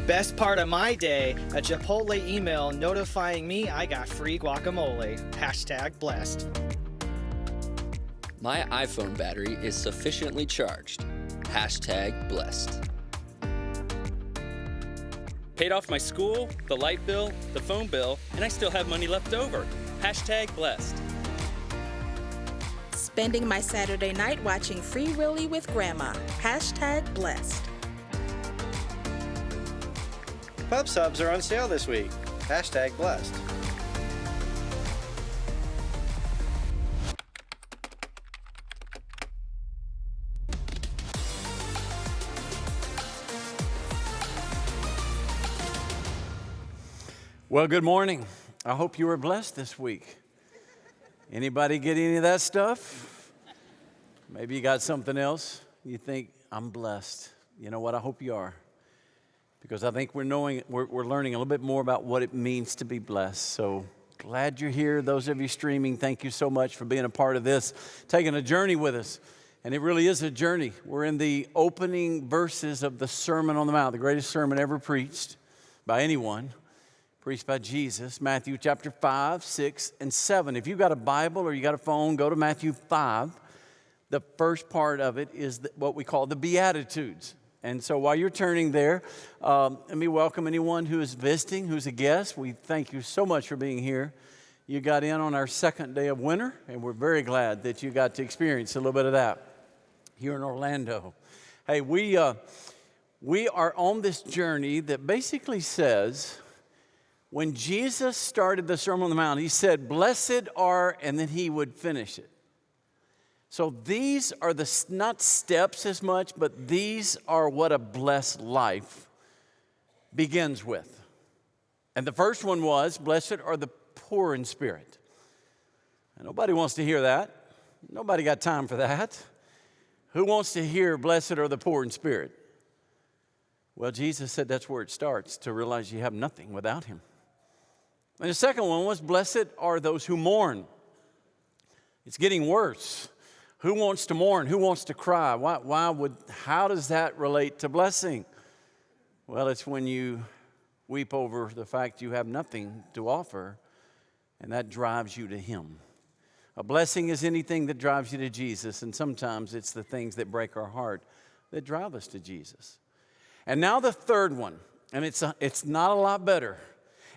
Best part of my day, a Chipotle email notifying me I got free guacamole. #blessed. My iPhone battery is sufficiently charged. #blessed. Paid off my school, the light bill, the phone bill, and I still have money left over. #blessed. Spending my Saturday night watching Free Willy with Grandma. #blessed. Pub subs are on sale this week. #blessed. Well, good morning. I hope you were blessed this week. Anybody get any of that stuff? Maybe you got something else. You think, I'm blessed. You know what? I hope you are. Because I think we're learning a little bit more about what it means to be blessed. So glad you're here. Those of you streaming, thank you so much for being a part of this, taking a journey with us. And it really is a journey. We're in the opening verses of the Sermon on the Mount, the greatest sermon ever preached by anyone, preached by Jesus, Matthew chapter 5, 6, and 7. If you've got a Bible or you got a phone, go to Matthew 5. The first part of it is what we call the Beatitudes. And so while you're turning there, let me welcome anyone who is visiting, who's a guest. We thank you so much for being here. You got in on our second day of winter, and we're very glad that you got to experience a little bit of that here in Orlando. Hey, we are on this journey that basically says, when Jesus started the Sermon on the Mount, he said, blessed are, and then he would finish it. So these are not steps as much, but these are what a blessed life begins with. And the first one was, blessed are the poor in spirit. And nobody wants to hear that. Nobody got time for that. Who wants to hear, blessed are the poor in spirit? Well, Jesus said that's where it starts, to realize you have nothing without him. And the second one was, blessed are those who mourn. It's getting worse. Who wants to mourn? Who wants to cry? How does that relate to blessing? Well, it's when you weep over the fact you have nothing to offer, and that drives you to him. A blessing is anything that drives you to Jesus, and sometimes it's the things that break our heart that drive us to Jesus. And now the third one, and it's not a lot better.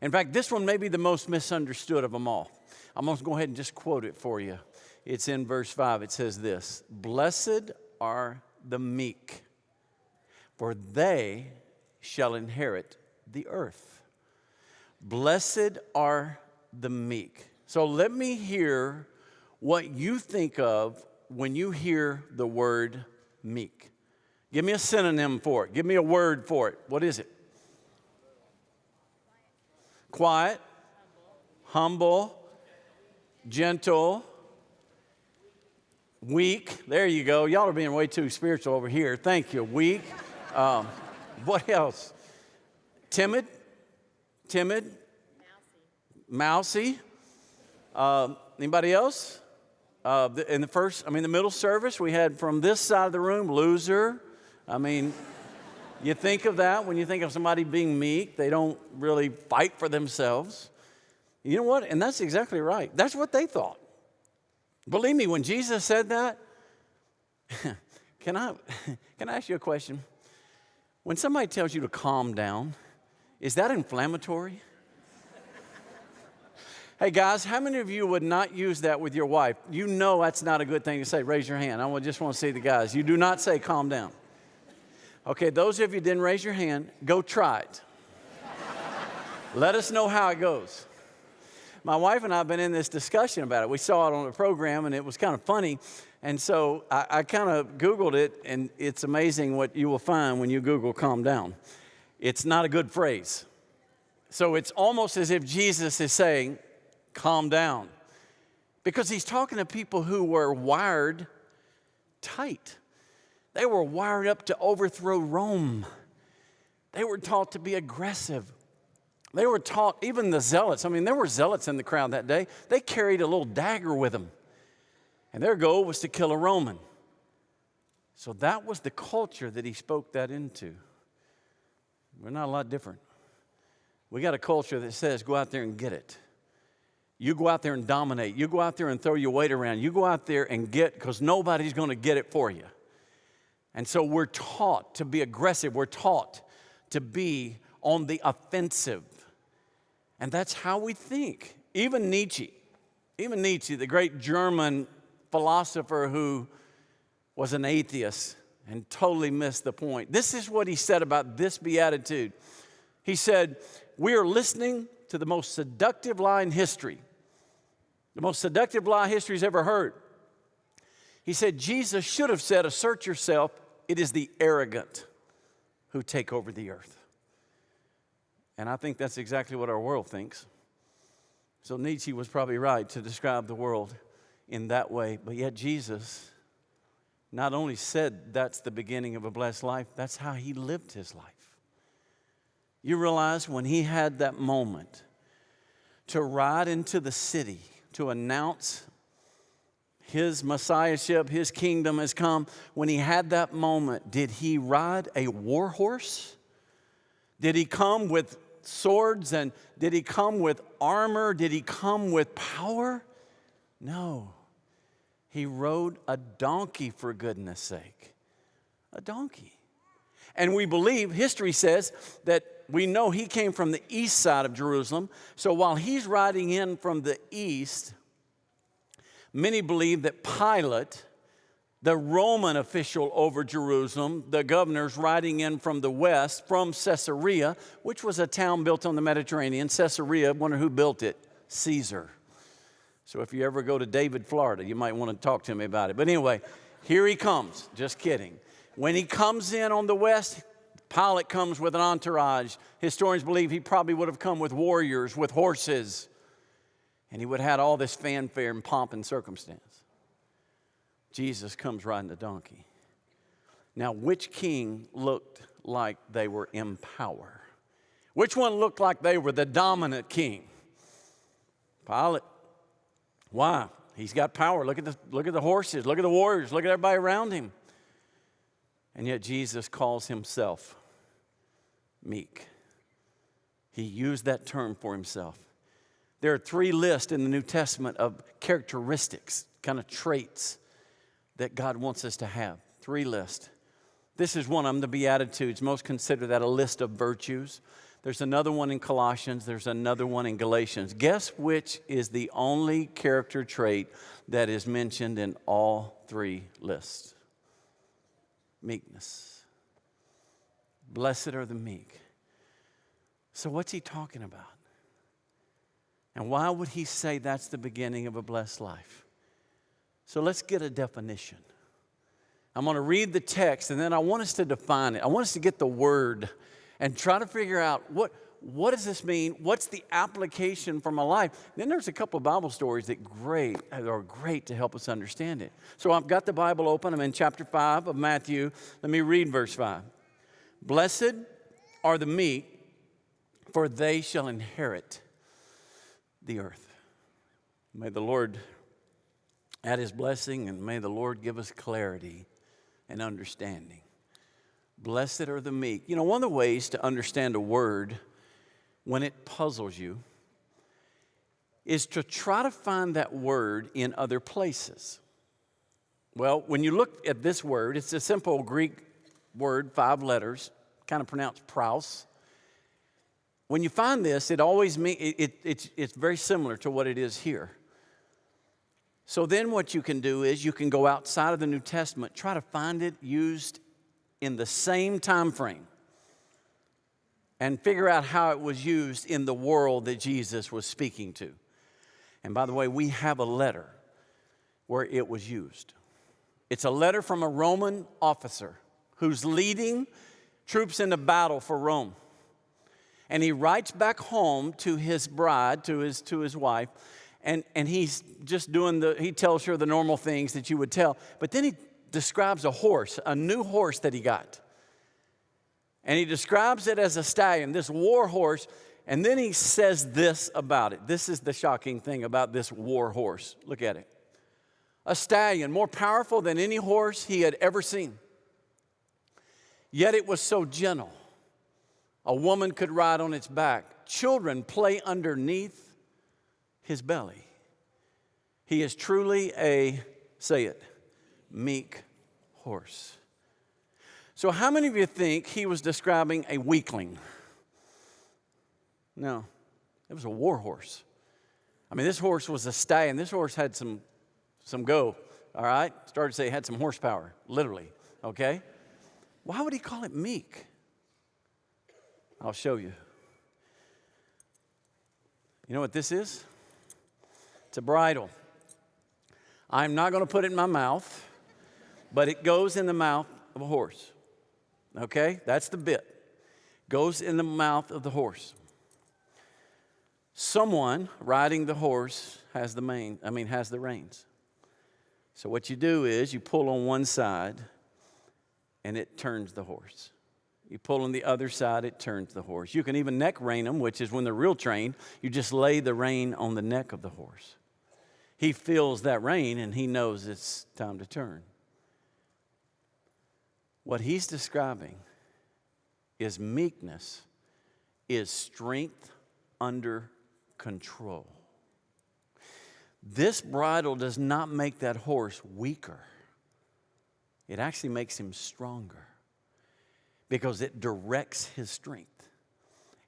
In fact, this one may be the most misunderstood of them all. I'm going to go ahead and just quote it for you. It's in verse 5. It says this, blessed are the meek, for they shall inherit the earth. Blessed are the meek. So let me hear what you think of when you hear the word meek. Give me a synonym for it. Give me a word for it. What is it? Quiet, humble, gentle, weak. There you go. Y'all are being way too spiritual over here. Thank you. Weak. What else? Timid. Mousy. Anybody else? In the middle service, we had from this side of the room, loser. You think of that when you think of somebody being meek. They don't really fight for themselves. You know what? And that's exactly right. That's what they thought. Believe me, when Jesus said that, can I ask you a question? When somebody tells you to calm down, is that inflammatory? Hey guys, how many of you would not use that with your wife? You know that's not a good thing to say. Raise your hand. Just want to see the guys. You do not say calm down. Okay, those of you who didn't raise your hand, go try it. Let us know how it goes. My wife and I have been in this discussion about it. We saw it on the program, and it was kind of funny. And so I kind of Googled it, and it's amazing what you will find when you Google calm down. It's not a good phrase. So it's almost as if Jesus is saying, calm down. Because he's talking to people who were wired tight. They were wired up to overthrow Rome. They were taught to be aggressive. They were taught, even the zealots, there were zealots in the crowd that day. They carried a little dagger with them. And their goal was to kill a Roman. So that was the culture that he spoke that into. We're not a lot different. We got a culture that says, go out there and get it. You go out there and dominate. You go out there and throw your weight around. You go out there and get, because nobody's going to get it for you. And so we're taught to be aggressive. We're taught to be on the offensive. And that's how we think. Even Nietzsche, the great German philosopher who was an atheist and totally missed the point. This is what he said about this beatitude. He said, we are listening to the most seductive lie in history. The most seductive lie history's ever heard. He said, Jesus should have said, assert yourself. It is the arrogant who take over the earth. And I think that's exactly what our world thinks. So Nietzsche was probably right to describe the world in that way. But yet Jesus not only said that's the beginning of a blessed life, that's how he lived his life. You realize when he had that moment to ride into the city to announce his messiahship, his kingdom has come, when he had that moment, did he ride a war horse? Did he come with swords, and did he come with armor? Did he come with power? No. He rode a donkey, for goodness sake. A donkey. And we believe, history says, that we know he came from the east side of Jerusalem. So while he's riding in from the east, many believe that Pilate, the Roman official over Jerusalem, the governor's riding in from the west, from Caesarea, which was a town built on the Mediterranean. Caesarea, wonder who built it? Caesar. So if you ever go to David, Florida, you might want to talk to me about it. But anyway, here he comes. Just kidding. When he comes in on the west, Pilate comes with an entourage. Historians believe he probably would have come with warriors, with horses. And he would have had all this fanfare and pomp and circumstance. Jesus comes riding a donkey. Now, which king looked like they were in power? Which one looked like they were the dominant king? Pilate. Why? He's got power. Look at the horses. Look at the warriors. Look at everybody around him. And yet Jesus calls himself meek. He used that term for himself. There are 3 lists in the New Testament of characteristics, kind of traits that God wants us to have. 3 lists. This is one of them, the Beatitudes. Most consider that a list of virtues. There's another one in Colossians. There's another one in Galatians. Guess which is the only character trait that is mentioned in all 3 lists? Meekness. Blessed are the meek. So what's he talking about? And why would he say that's the beginning of a blessed life? So let's get a definition. I'm going to read the text, and then I want us to define it. I want us to get the word and try to figure out what does this mean? What's the application for my life? Then there's a couple of Bible stories that are great to help us understand it. So I've got the Bible open. I'm in chapter 5 of Matthew. Let me read verse 5. Blessed are the meek, for they shall inherit the earth. May the Lord add his blessing, and may the Lord give us clarity and understanding. Blessed are the meek. You know, one of the ways to understand a word when it puzzles you is to try to find that word in other places. Well, when you look at this word, it's a simple Greek word, 5 letters, kind of pronounced praus. When you find this, it always means it's very similar to what it is here. So then what you can do is you can go outside of the New Testament, try to find it used in the same time frame and figure out how it was used in the world that Jesus was speaking to. And by the way, we have a letter where it was used. It's a letter from a Roman officer who's leading troops into battle for Rome. And he writes back home to his bride, to his wife, and he's just he tells her the normal things that you would tell. But then he describes a horse, a new horse that he got. And he describes it as a stallion, this war horse. And then he says this about it. This is the shocking thing about this war horse. Look at it. A stallion, more powerful than any horse he had ever seen. Yet it was so gentle A woman could ride on its back. Children play underneath his belly. He is truly a, say it, meek horse. So how many of you think he was describing a weakling? No, it was a war horse. I mean, this horse was a stallion. This horse had some go, all right? Started to say it had some horsepower, literally, okay? Why would he call it meek? I'll show you. You know what this is? It's a bridle. I'm not going to put it in my mouth, but it goes in the mouth of a horse. Okay? That's the bit. Goes in the mouth of the horse. Someone riding the horse has the reins. So what you do is you pull on one side and it turns the horse. You pull on the other side, it turns the horse. You can even neck rein them, which is when they're real trained. You just lay the rein on the neck of the horse. He feels that rein and he knows it's time to turn. What he's describing is meekness, is strength under control. This bridle does not make that horse weaker. It actually makes him stronger because it directs his strength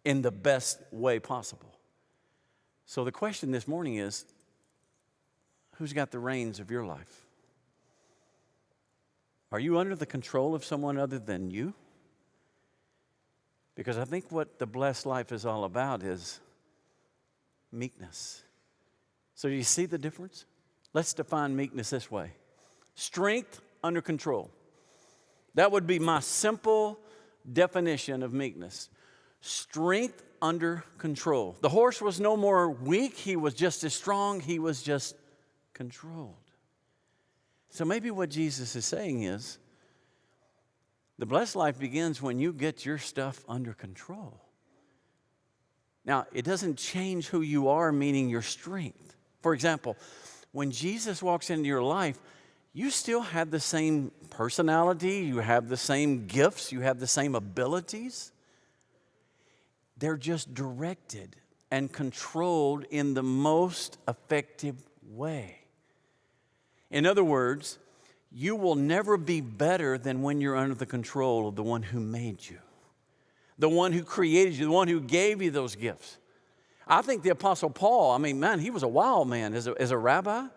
in the best way possible. So the question this morning is, who's got the reins of your life? Are you under the control of someone other than you? Because I think what the blessed life is all about is meekness. So you see the difference? Let's define meekness this way. Strength under control. That would be my simple definition of meekness. Strength under control. The horse was no more weak. He was just as strong. He was just controlled. So maybe what Jesus is saying is, the blessed life begins when you get your stuff under control. Now, it doesn't change who you are, meaning your strength. For example, when Jesus walks into your life, you still have the same personality, you have the same gifts, you have the same abilities. They're just directed and controlled in the most effective way. In other words, you will never be better than when you're under the control of the one who made you, the one who created you, the one who gave you those gifts. I think the Apostle Paul, he was a wild man as a rabbi.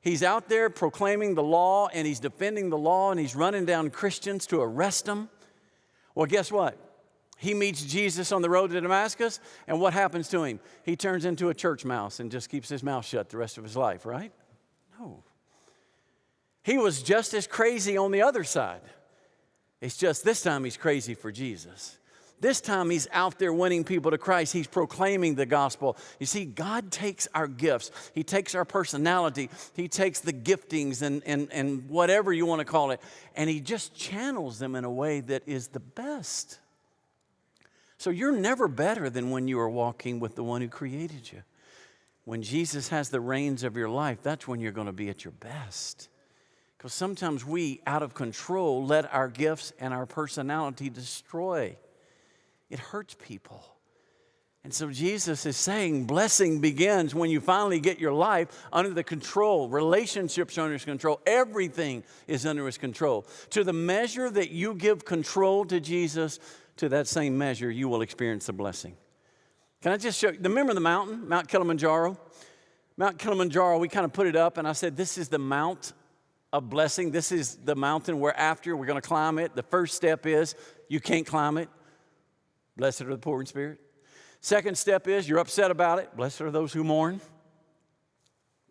He's out there proclaiming the law, and he's defending the law, and he's running down Christians to arrest them. Well, guess what? He meets Jesus on the road to Damascus, and what happens to him? He turns into a church mouse and just keeps his mouth shut the rest of his life, right? No. He was just as crazy on the other side. It's just this time he's crazy for Jesus. This time he's out there winning people to Christ. He's proclaiming the gospel. You see, God takes our gifts. He takes our personality. He takes the giftings and whatever you want to call it, and he just channels them in a way that is the best. So you're never better than when you are walking with the one who created you. When Jesus has the reins of your life, that's when you're going to be at your best. Because sometimes we, out of control, let our gifts and our personality destroy. It hurts people. And so Jesus is saying blessing begins when you finally get your life under the control. Relationships are under his control. Everything is under his control. To the measure that you give control to Jesus, to that same measure, you will experience the blessing. Can I just show you? Remember the mountain, Mount Kilimanjaro? Mount Kilimanjaro, we kind of put it up, and I said, this is the mount of blessing. This is the mountain we're after. We're going to climb it. The first step is you can't climb it. Blessed are the poor in spirit. Second step is you're upset about it. Blessed are those who mourn.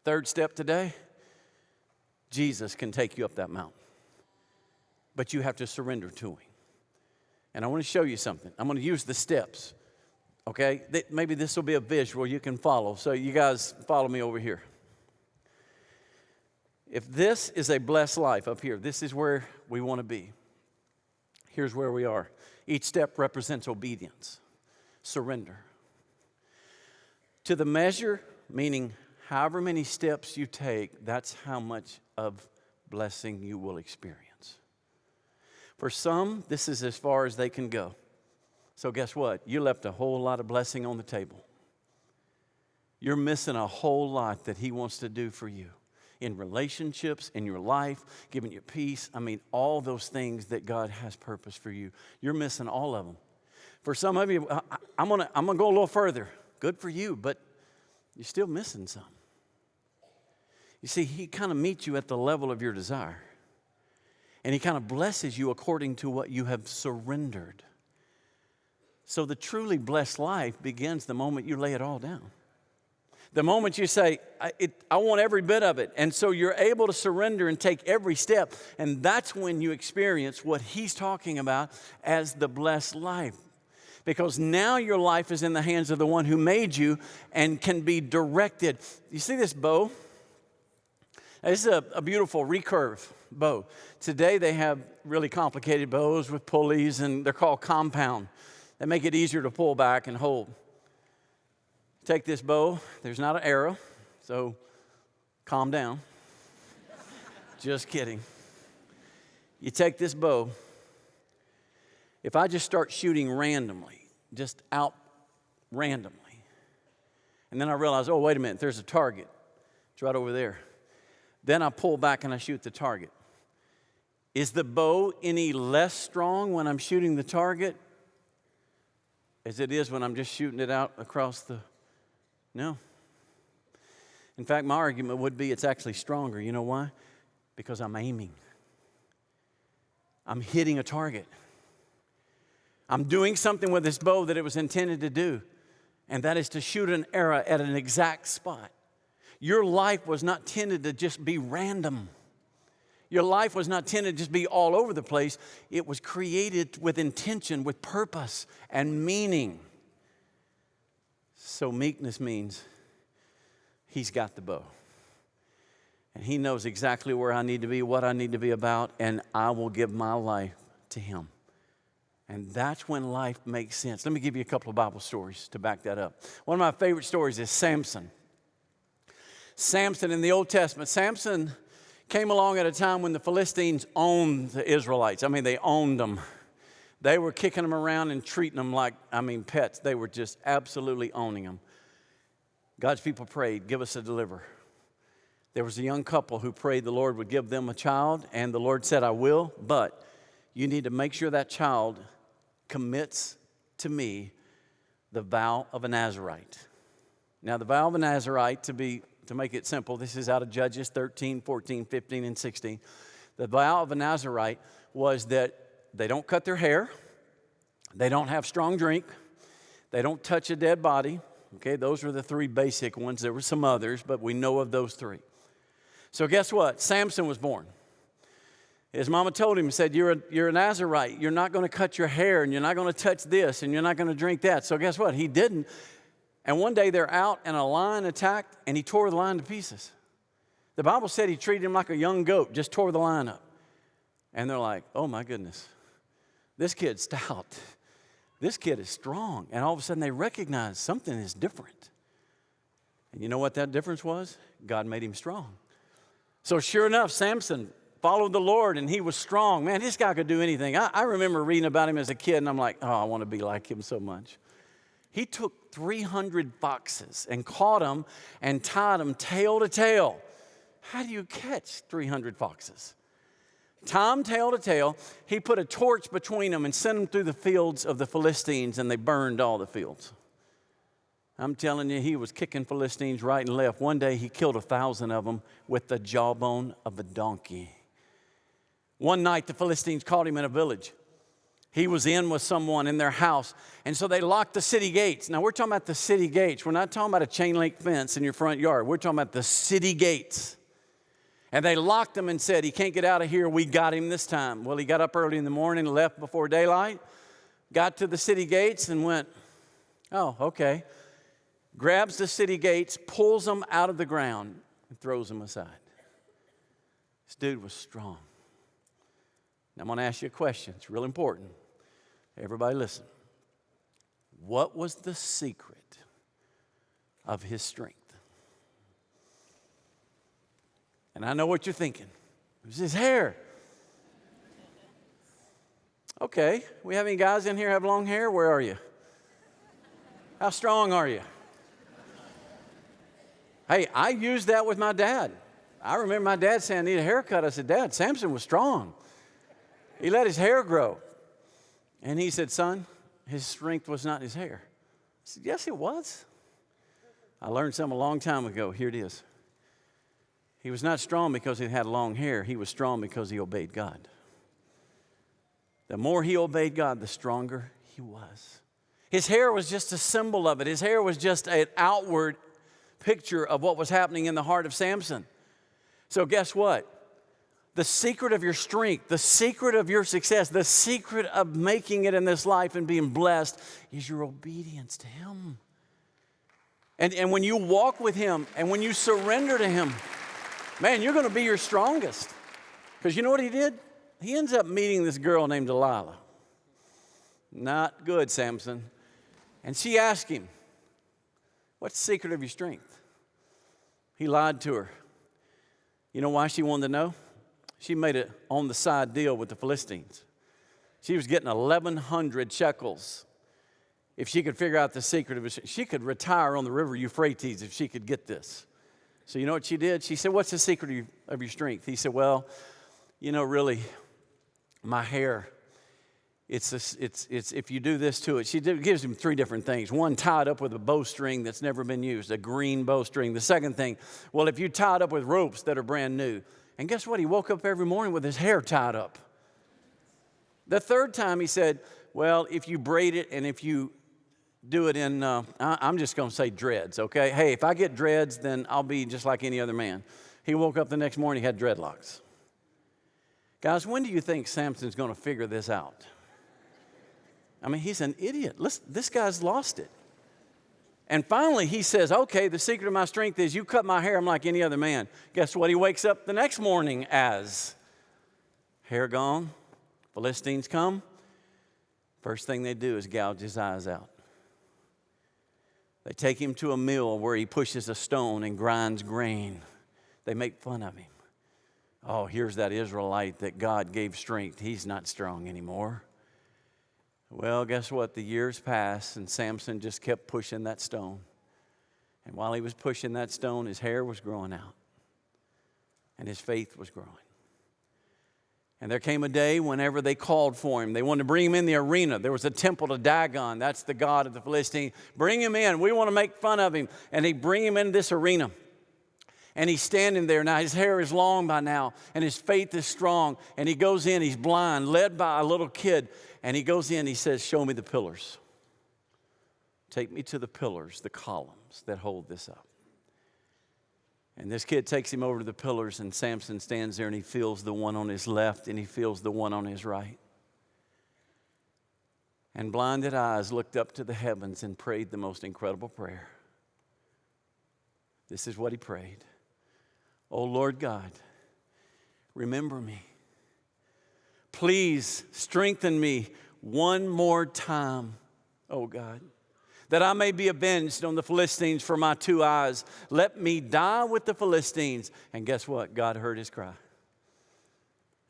Third step today, Jesus can take you up that mountain. But you have to surrender to him. And I want to show you something. I'm going to use the steps. Okay? Maybe this will be a visual you can follow. So you guys follow me over here. If this is a blessed life up here, this is where we want to be. Here's where we are. Each step represents obedience, surrender. To the measure, meaning however many steps you take, that's how much of blessing you will experience. For some, this is as far as they can go. So guess what? You left a whole lot of blessing on the table. You're missing a whole lot that he wants to do for you in relationships, in your life, giving you peace. I mean, all those things that God has purpose for you. You're missing all of them. For some of you, I'm gonna go a little further. Good for you, but you're still missing some. You see, he kind of meets you at the level of your desire. And he kind of blesses you according to what you have surrendered. So the truly blessed life begins the moment you lay it all down. The moment you say, I want every bit of it. And so you're able to surrender and take every step. And that's when you experience what he's talking about as the blessed life. Because now your life is in the hands of the one who made you and can be directed. You see this bow? This is a beautiful recurve bow. Today they have really complicated bows with pulleys, and they're called compound. They make it easier to pull back and hold. Take this bow. There's not an arrow, so calm down. Just kidding. You take this bow. If I just start shooting randomly, just out randomly, and then I realize, oh, wait a minute, there's a target. It's right over there. Then I pull back and I shoot the target. Is the bow any less strong when I'm shooting the target as it is when I'm just shooting it out across the... No. In fact, my argument would be it's actually stronger. You know why? Because I'm aiming. I'm hitting a target. I'm doing something with this bow that it was intended to do, and that is to shoot an arrow at an exact spot. Your life was not tended to just be random. Your life was not tended to just be all over the place. It was created with intention, with purpose and meaning. So meekness means he's got the bow. And he knows exactly where I need to be, what I need to be about, and I will give my life to him. And that's when life makes sense. Let me give you a couple of Bible stories to back that up. One of my favorite stories is Samson. Samson in the Old Testament. Samson came along at a time when the Philistines owned the Israelites. I mean, they owned them. They were kicking them around and treating them like, pets. They were just absolutely owning them. God's people prayed, give us a deliverer. There was a young couple who prayed the Lord would give them a child, and the Lord said, I will, but you need to make sure that child commits to me the vow of a Nazarite. Now, the vow of a Nazarite, to make it simple, this is out of Judges 13, 14, 15, and 16. The vow of a Nazarite was that they don't cut their hair, they don't have strong drink, they don't touch a dead body. Okay, those were the three basic ones. There were some others, but we know of those three. So guess what? Samson was born. His mama told him, said, you're a Nazarite. You're not going to cut your hair, and you're not going to touch this, and you're not going to drink that. So guess what? He didn't. And one day they're out, and a lion attacked, and he tore the lion to pieces. The Bible said he treated him like a young goat, just tore the lion up. And they're like, oh, my goodness. This kid's stout. This kid is strong. And all of a sudden they recognize something is different. And you know what that difference was? God made him strong. So sure enough, Samson followed the Lord, and he was strong. Man, this guy could do anything. I remember reading about him as a kid, and I'm like, oh, I want to be like him so much. He took 300 foxes and caught them and tied them tail to tail. How do you catch 300 foxes? Tie them tail to tail. He put a torch between them and sent them through the fields of the Philistines, and they burned all the fields. I'm telling you, he was kicking Philistines right and left. One day he killed 1,000 of them with the jawbone of a donkey. One night the Philistines caught him in a village. He was in with someone in their house, and so they locked the city gates. Now we're talking about the city gates. We're not talking about a chain link fence in your front yard. We're talking about the city gates. And they locked him and said, he can't get out of here. We got him this time. Well, he got up early in the morning, left before daylight, got to the city gates and went, oh, okay. Grabs the city gates, pulls them out of the ground, and throws them aside. This dude was strong. Now, I'm going to ask you a question. It's real important. Everybody listen. What was the secret of his strength? And I know what you're thinking. It was his hair. Okay, we have any guys in here have long hair? Where are you? How strong are you? Hey, I used that with my dad. I remember my dad saying, I need a haircut. I said, Dad, Samson was strong. He let his hair grow. And he said, son, his strength was not his hair. I said, yes, it was. I learned something a long time ago. Here it is. He was not strong because he had long hair. He was strong because he obeyed God. The more he obeyed God, the stronger he was. His hair was just a symbol of it. His hair was just an outward picture of what was happening in the heart of Samson. So guess what? The secret of your strength, the secret of your success, the secret of making it in this life and being blessed is your obedience to him. And when you walk with him and when you surrender to him, man, you're going to be your strongest. Because you know what he did? He ends up meeting this girl named Delilah. Not good, Samson. And she asked him, what's the secret of your strength? He lied to her. You know why she wanted to know? She made an on-the-side deal with the Philistines. She was getting 1,100 shekels. If she could figure out the secret of it, she could retire on the river Euphrates if she could get this. So you know what she did? She said, what's the secret of your strength? He said, well, you know, really, my hair, it's if you do this to it. She gives him three different things. One, tied up with a bowstring that's never been used, a green bowstring. The second thing, well, if you tie it up with ropes that are brand new. And guess what? He woke up every morning with his hair tied up. The third time he said, well, if you braid it and if you do it in, I'm just going to say dreads, okay? Hey, if I get dreads, then I'll be just like any other man. He woke up the next morning, he had dreadlocks. Guys, when do you think Samson's going to figure this out? I mean, he's an idiot. Listen, this guy's lost it. And finally, he says, okay, the secret of my strength is you cut my hair, I'm like any other man. Guess what he wakes up the next morning as? Hair gone, Philistines come. First thing they do is gouge his eyes out. They take him to a mill where he pushes a stone and grinds grain. They make fun of him. Oh, here's that Israelite that God gave strength. He's not strong anymore. Well, guess what? The years passed, and Samson just kept pushing that stone. And while he was pushing that stone, his hair was growing out, and his faith was growing. And there came a day whenever they called for him. They wanted to bring him in the arena. There was a temple to Dagon. That's the god of the Philistines. Bring him in. We want to make fun of him. And they bring him into this arena. And he's standing there. Now, his hair is long by now, and his faith is strong. And he goes in. He's blind, led by a little kid. And he goes in. He says, show me the pillars. Take me to the pillars, the columns that hold this up. And this kid takes him over to the pillars, and Samson stands there, and he feels the one on his left, and he feels the one on his right. And blinded eyes looked up to the heavens and prayed the most incredible prayer. This is what he prayed. Oh, Lord God, remember me. Please strengthen me one more time, oh God, that I may be avenged on the Philistines for my two eyes. Let me die with the Philistines. And guess what? God heard his cry.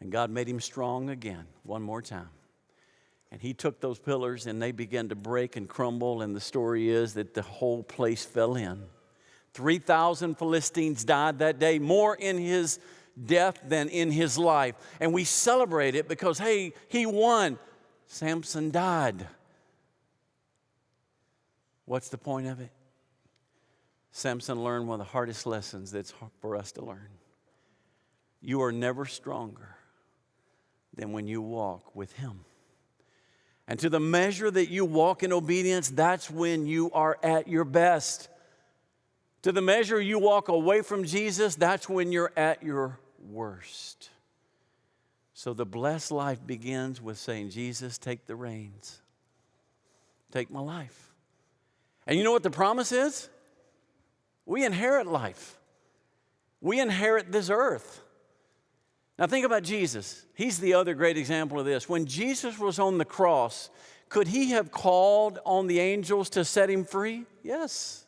And God made him strong again, one more time. And he took those pillars and they began to break and crumble. And the story is that the whole place fell in. 3,000 Philistines died that day, more in his death than in his life. And we celebrate it because, hey, he won. Samson died. What's the point of it? Samson learned one of the hardest lessons that's for us to learn. You are never stronger than when you walk with him. And to the measure that you walk in obedience, that's when you are at your best. To the measure you walk away from Jesus, that's when you're at your worst. So the blessed life begins with saying, Jesus, take the reins. Take my life. And you know what the promise is? We inherit life. We inherit this earth. Now think about Jesus. He's the other great example of this. When Jesus was on the cross, could he have called on the angels to set him free? Yes.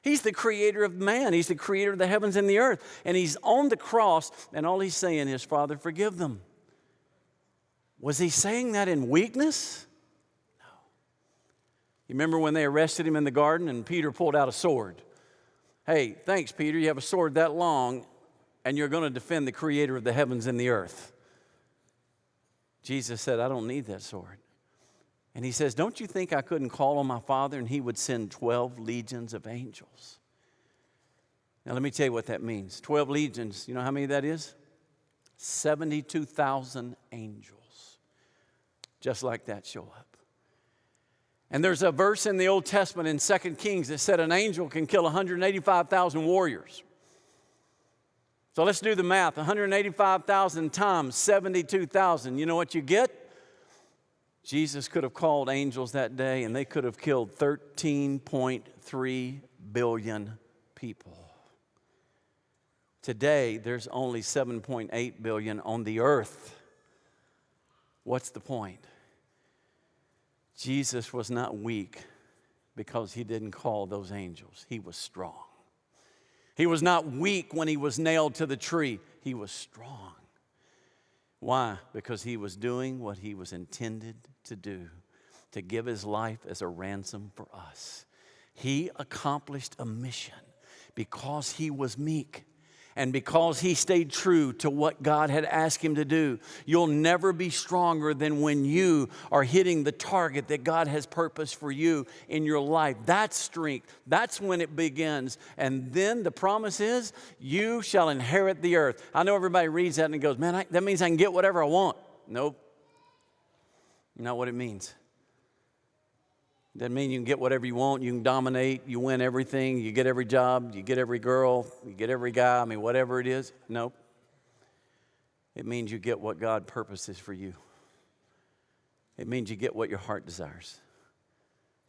He's the creator of man. He's the creator of the heavens and the earth. And he's on the cross, and all he's saying is, Father, forgive them. Was he saying that in weakness? No. You remember when they arrested him in the garden and Peter pulled out a sword? Hey, thanks, Peter. You have a sword that long and you're going to defend the creator of the heavens and the earth. Jesus said, I don't need that sword. And he says, don't you think I couldn't call on my Father and he would send 12 legions of angels? Now, let me tell you what that means. 12 legions, you know how many that is? 72,000 angels. Just like that show up. And there's a verse in the Old Testament in 2 Kings that said an angel can kill 185,000 warriors. So let's do the math. 185,000 times 72,000. You know what you get? Jesus could have called angels that day and they could have killed 13.3 billion people. Today, there's only 7.8 billion on the earth. What's the point? Jesus was not weak because he didn't call those angels. He was strong. He was not weak when he was nailed to the tree. He was strong. Why? Because he was doing what he was intended to do, to give his life as a ransom for us. He accomplished a mission because he was meek. And because he stayed true to what God had asked him to do. You'll never be stronger than when you are hitting the target that God has purposed for you in your life. That's strength. That's when it begins. And then the promise is, you shall inherit the earth. I know everybody reads that and goes, man, that means I can get whatever I want. Nope. Not what it means. Doesn't mean you can get whatever you want, you can dominate, you win everything, you get every job, you get every girl, you get every guy, I mean, whatever it is. Nope. It means you get what God purposes for you. It means you get what your heart desires.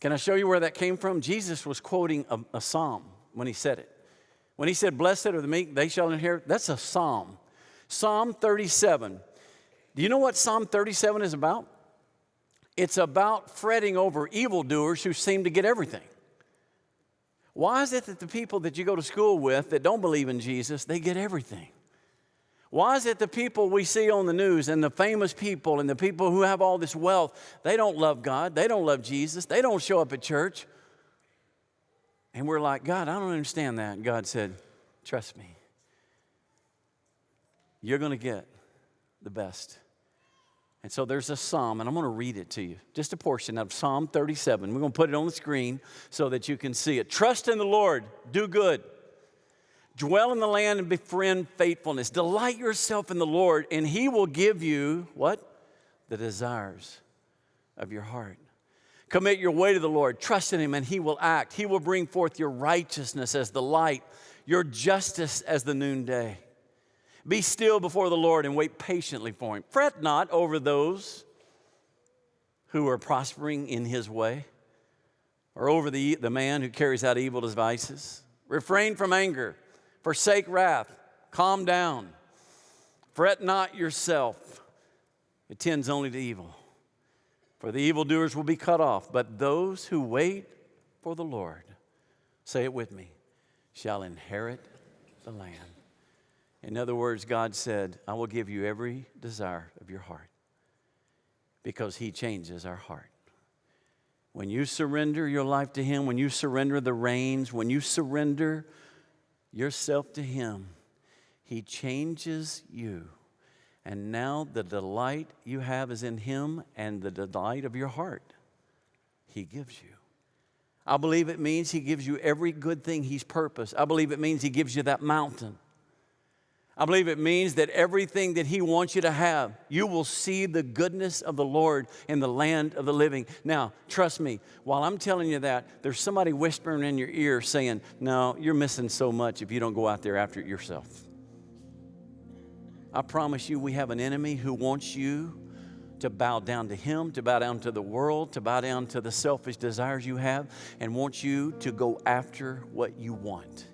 Can I show you where that came from? Jesus was quoting a psalm when he said it. When he said, blessed are the meek, they shall inherit, that's a psalm. Psalm 37. Do you know what Psalm 37 is about? It's about fretting over evildoers who seem to get everything. Why is it that the people that you go to school with that don't believe in Jesus, they get everything? Why is it the people we see on the news and the famous people and the people who have all this wealth, they don't love God, they don't love Jesus, they don't show up at church? And we're like, God, I don't understand that. And God said, trust me. You're going to get the best. And so there's a psalm, and I'm going to read it to you. Just a portion of Psalm 37. We're going to put it on the screen so that you can see it. Trust in the Lord. Do good. Dwell in the land and befriend faithfulness. Delight yourself in the Lord, and he will give you, what? The desires of your heart. Commit your way to the Lord. Trust in him, and he will act. He will bring forth your righteousness as the light, your justice as the noonday. Be still before the Lord and wait patiently for him. Fret not over those who are prospering in his way, or over the man who carries out evil devices. Refrain from anger. Forsake wrath. Calm down. Fret not yourself. It tends only to evil. For the evildoers will be cut off, but those who wait for the Lord, say it with me, shall inherit the land. In other words, God said, I will give you every desire of your heart because he changes our heart. When you surrender your life to him, when you surrender the reins, when you surrender yourself to him, he changes you. And now the delight you have is in him and the delight of your heart he gives you. I believe it means he gives you every good thing he's purposed. I believe it means he gives you that mountain. I believe it means that everything that he wants you to have, you will see the goodness of the Lord in the land of the living. Now, trust me, while I'm telling you that, there's somebody whispering in your ear saying, no, you're missing so much if you don't go out there after it yourself. I promise you, we have an enemy who wants you to bow down to him, to bow down to the world, to bow down to the selfish desires you have, and wants you to go after what you want.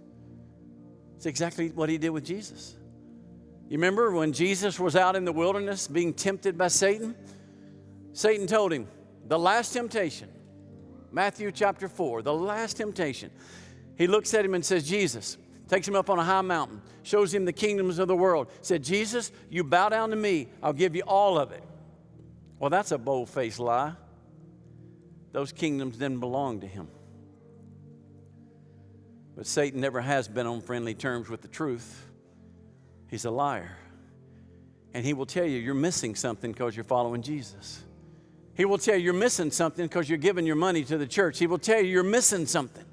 It's exactly what he did with Jesus. You remember when Jesus was out in the wilderness being tempted by Satan? Satan told him, the last temptation, Matthew chapter 4, the last temptation. He looks at him and says, Jesus, takes him up on a high mountain, shows him the kingdoms of the world. Said, Jesus, you bow down to me, I'll give you all of it. Well, that's a bold-faced lie. Those kingdoms didn't belong to him. But Satan never has been on friendly terms with the truth. He's a liar. And he will tell you you're missing something because you're following Jesus. He will tell you you're missing something because you're giving your money to the church. He will tell you you're missing something.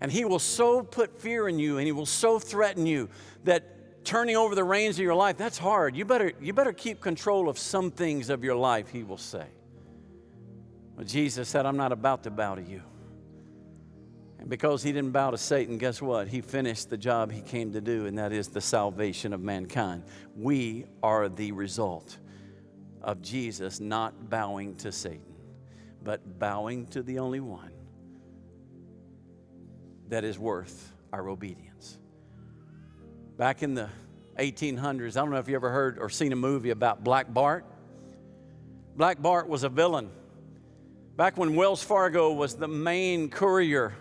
And he will so put fear in you, and he will so threaten you that turning over the reins of your life, that's hard. You better keep control of some things of your life, he will say. Well, Jesus said, I'm not about to bow to you. And because he didn't bow to Satan, guess what? He finished the job he came to do, and that is the salvation of mankind. We are the result of Jesus not bowing to Satan, but bowing to the only one that is worth our obedience. Back in the 1800s, I don't know if you ever heard or seen a movie about Black Bart. Black Bart was a villain. Back when Wells Fargo was the main courier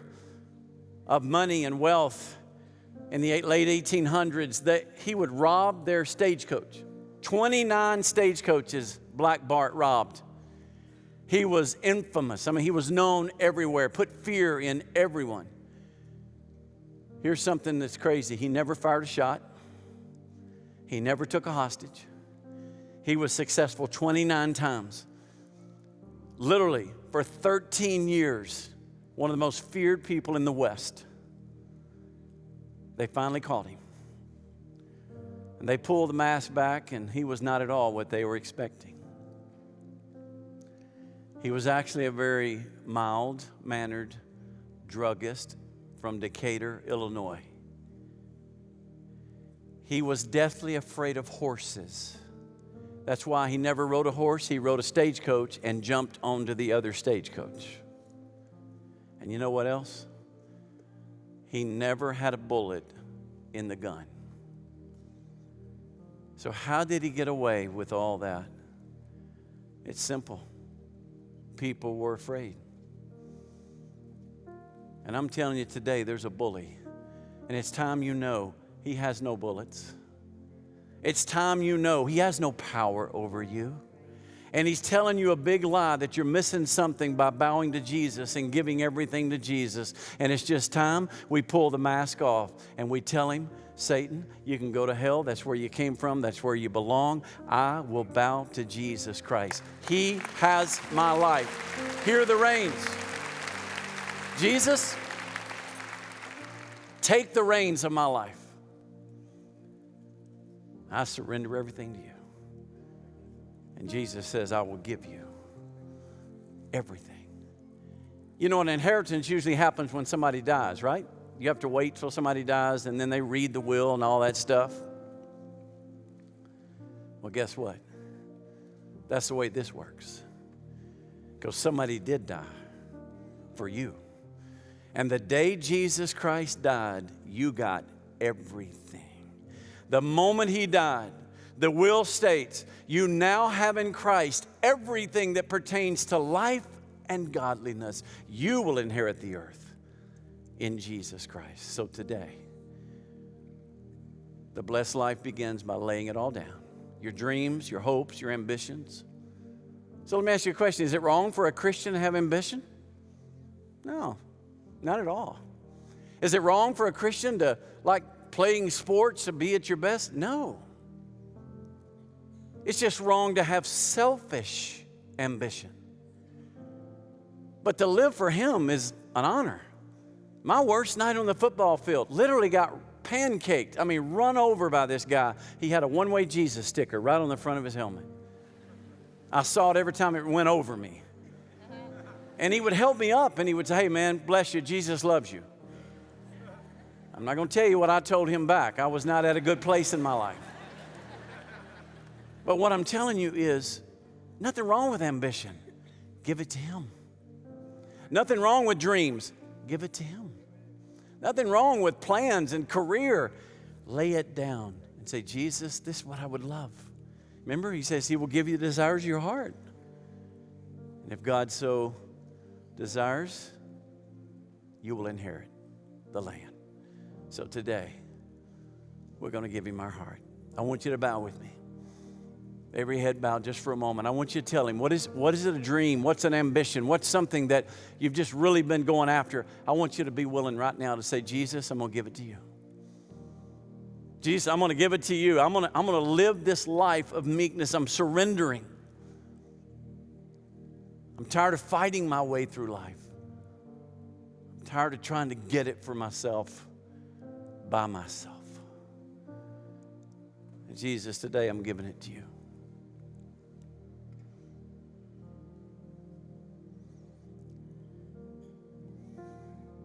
of money and wealth in the late 1800s, he would rob their stagecoach. 29 stagecoaches Black Bart robbed. He was infamous. I mean, he was known everywhere, put fear in everyone. Here's something that's crazy. He never fired a shot. He never took a hostage. He was successful 29 times. Literally, for 13 years, one of the most feared people in the West. They finally caught him. And they pulled the mask back, and he was not at all what they were expecting. He was actually a very mild-mannered druggist from Decatur, Illinois. He was deathly afraid of horses. That's why he never rode a horse. He rode a stagecoach and jumped onto the other stagecoach. And you know what else? He never had a bullet in the gun. So how did he get away with all that? It's simple. People were afraid. And I'm telling you today, there's a bully. And it's time you know he has no bullets. It's time you know he has no power over you. And he's telling you a big lie that you're missing something by bowing to Jesus and giving everything to Jesus. And it's just time we pull the mask off and we tell him, Satan, you can go to hell. That's where you came from. That's where you belong. I will bow to Jesus Christ. He has my life. Here are the reins. Jesus, take the reins of my life. I surrender everything to you. And Jesus says, I will give you everything. You know, an inheritance usually happens when somebody dies, right? You have to wait till somebody dies, and then they read the will and all that stuff. Well, guess what? That's the way this works. Because somebody did die for you. And the day Jesus Christ died, you got everything. The moment he died, the will states, you now have in Christ everything that pertains to life and godliness. You will inherit the earth in Jesus Christ. So today, the blessed life begins by laying it all down. Your dreams, your hopes, your ambitions. So let me ask you a question. Is it wrong for a Christian to have ambition? No, not at all. Is it wrong for a Christian to like playing sports to be at your best? No. It's just wrong to have selfish ambition. But to live for him is an honor. My worst night on the football field, literally got pancaked. I mean, run over by this guy. He had a one-way Jesus sticker right on the front of his helmet. I saw it every time it went over me. And he would help me up, and he would say, hey, man, bless you. Jesus loves you. I'm not going to tell you what I told him back. I was not at a good place in my life. But what I'm telling you is nothing wrong with ambition. Give it to him. Nothing wrong with dreams. Give it to him. Nothing wrong with plans and career. Lay it down and say, Jesus, this is what I would love. Remember, he says he will give you the desires of your heart. And if God so desires, you will inherit the land. So today, we're going to give him our heart. I want you to bow with me. Every head bowed just for a moment. I want you to tell him, what is it a dream? What's an ambition? What's something that you've just really been going after? I want you to be willing right now to say, Jesus, I'm going to give it to you. Jesus, I'm going to give it to you. I'm going to live this life of meekness. I'm surrendering. I'm tired of fighting my way through life. I'm tired of trying to get it for myself by myself. And Jesus, today I'm giving it to you.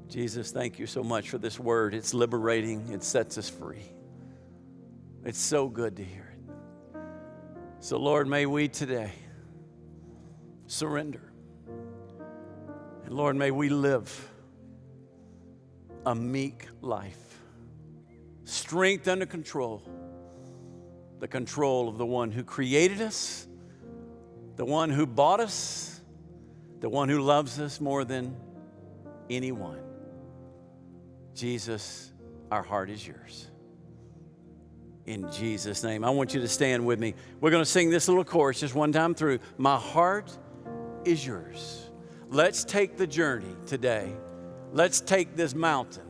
Jesus, thank you so much for this word. It's liberating. It sets us free. It's so good to hear it. So, Lord, may we today surrender. And, Lord, may we live a meek life. Strength under control. The control of the one who created us, the one who bought us, the one who loves us more than anyone. Jesus, our heart is yours. In Jesus' name. I want you to stand with me. We're going to sing this little chorus just one time through. My heart is yours. Let's take the journey today. Let's take this mountain.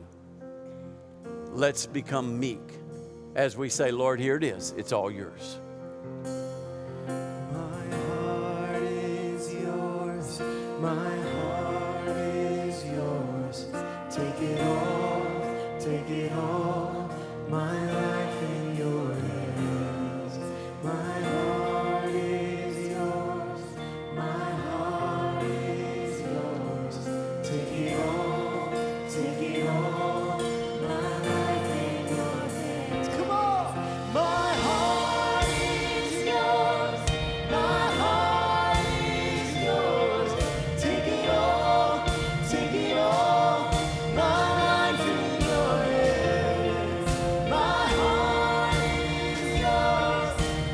Let's become meek as we say, Lord, here it is. It's all yours. My heart is yours. My heart is yours. Take it all, take it all. My life in your hands. My heart is yours. My heart is yours. Take it all, take it all. My life in your hands. Come on! My heart is yours. My heart is yours. Take it all, take it all. My life in your hands. My heart is yours.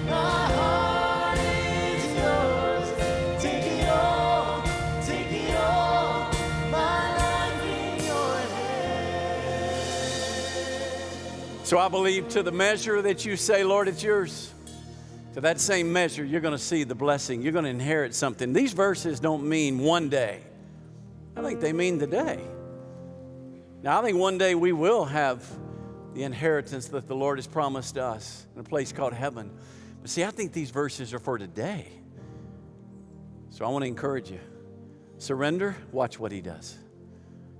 My heart is yours. Take it all, take it all. My life in your hands. So I believe to the measure that you say, Lord, it's yours, to that same measure, you're going to see the blessing. You're going to inherit something. These verses don't mean one day. I think they mean the day. Now, I think one day we will have the inheritance that the Lord has promised us in a place called heaven. But see, I think these verses are for today. So I want to encourage you. Surrender, watch what he does.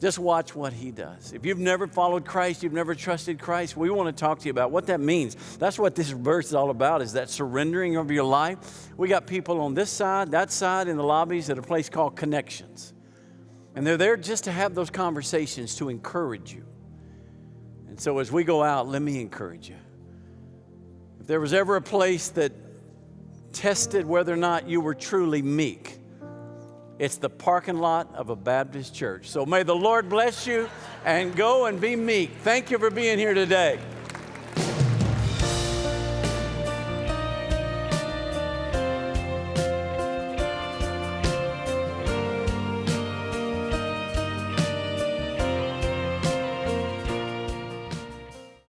Just watch what he does. If you've never followed Christ, you've never trusted Christ, we want to talk to you about what that means. That's what this verse is all about, is that surrendering of your life. We got people on this side, that side, in the lobbies at a place called Connections. And they're there just to have those conversations to encourage you. And so as we go out, let me encourage you. If there was ever a place that tested whether or not you were truly meek, it's the parking lot of a Baptist church. So may the Lord bless you and go and be meek. Thank you for being here today.